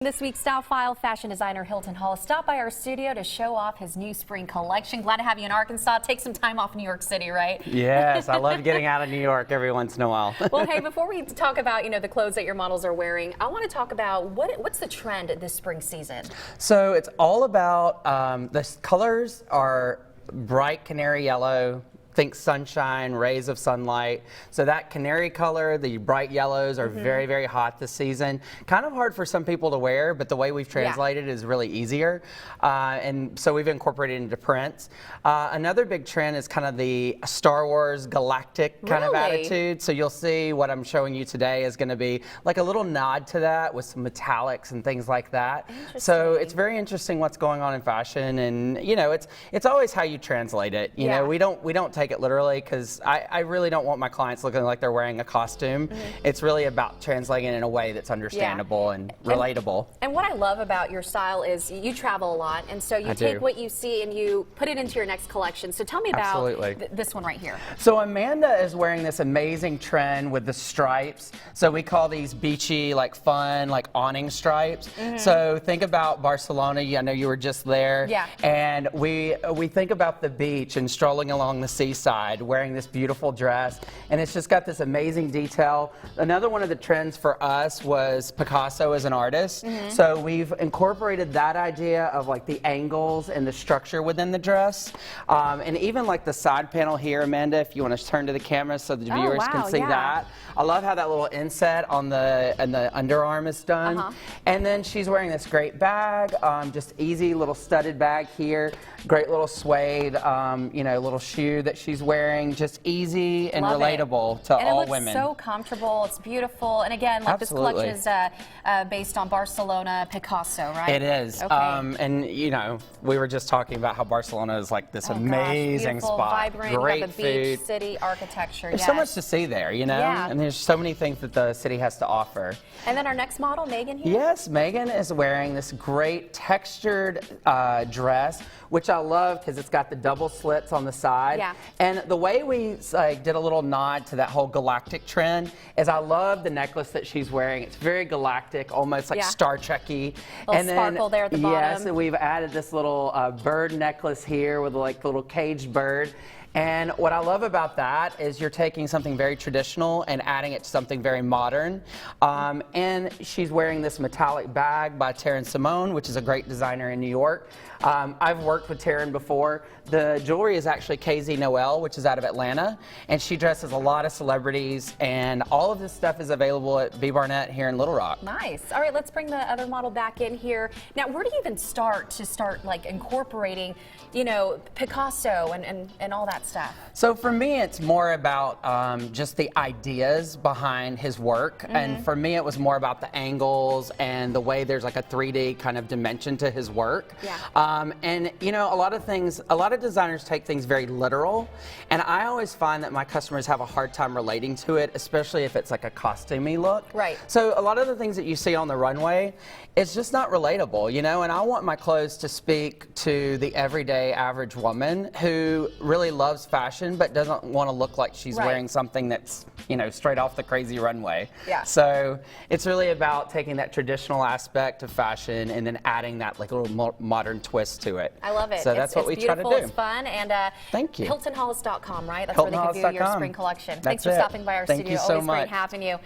This week's Style File, fashion designer Hilton Hollis stopped by our studio to show off his new spring collection. Glad to have you in Arkansas. Take some time off in New York City, right? Yes, I love getting out of New York every once in a while. Well, hey, before we talk about, the clothes that your models are wearing, I want to talk about what's the trend this spring season? So it's all about, the colors are bright canary yellow. Think sunshine, rays of sunlight. So that canary color, the bright yellows are very, very hot this season. Kind of hard for some people to wear, but the way we've translated is really easier. And so we've incorporated into prints. Another big trend is kind of the Star Wars galactic kind of attitude. So you'll see what I'm showing you today is going to be like a little nod to that with some metallics and things like that. So it's very interesting what's going on in fashion, and it's always how you translate it. You know, we don't take it literally, because I really don't want my clients looking like they're wearing a costume. It's really about translating it in a way that's understandable and relatable. And what I love about your style is you travel a lot, and so you take what you see and you put it into your next collection. So tell me about this one right here. So Amanda is wearing this amazing trend with the stripes. So we call these beachy, like fun, like awning stripes. So think about Barcelona. I know you were just there. And we think about the beach and strolling along the seaside wearing this beautiful dress, and it's just got this amazing detail. Another one of the trends for us was Picasso as an artist. So we've incorporated that idea of like the angles and the structure within the dress, and even like the side panel here, Amanda, if you want to turn to the camera so the viewers can see that. I love how that little inset on the underarm is done. And then she's wearing this great bag, just easy little studded bag here, great little suede little shoe that she's wearing, just easy and relatable to all women. And it looks so comfortable, it's beautiful, and again, like this collection is based on Barcelona, Picasso, right? It is. And we were just talking about how Barcelona is like this amazing spot. Vibrant, great you got the food. beach, city, architecture. There's so much to see there, and there's so many things that the city has to offer. And then our next model, Megan here? Yes, Megan is wearing this great textured dress, which I love because it's got the double slits on the side. And the way we did a little nod to that whole galactic trend is I love the necklace that she's wearing. It's very galactic, almost like Star Trek-y. And sparkle there at the bottom. Yes, and we've added this little bird necklace here with like a little caged bird. And what I love about that is you're taking something very traditional and adding it to something very modern. And she's wearing this metallic bag by Taryn Simone, which is a great designer in New York. I've worked with Taryn before. The jewelry is actually KZ Noel, which is out of Atlanta, and she dresses a lot of celebrities, and all of this stuff is available at B. Barnett here in Little Rock. Nice. All right, let's bring the other model back in here. Now, where do you even start like incorporating, Picasso and all that stuff? So for me, it's more about just the ideas behind his work, and for me, it was more about the angles and the way there's like a 3D kind of dimension to his work. And a lot of designers take things very literal, and I always find that my customers have a hard time relating to it, especially if it's like a costumey look. So a lot of the things that you see on the runway, it's just not relatable, and I want my clothes to speak to the everyday average woman who really loves fashion but doesn't want to look like she's wearing something that's, straight off the crazy runway. So it's really about taking that traditional aspect of fashion and then adding that like little modern twist to it. I love it. So that's what we try to do. It's fun, and thank you. HiltonHollis.com, right? That's where they can view your spring collection. Thanks for stopping by our studio. Thank you so Always much. great having you.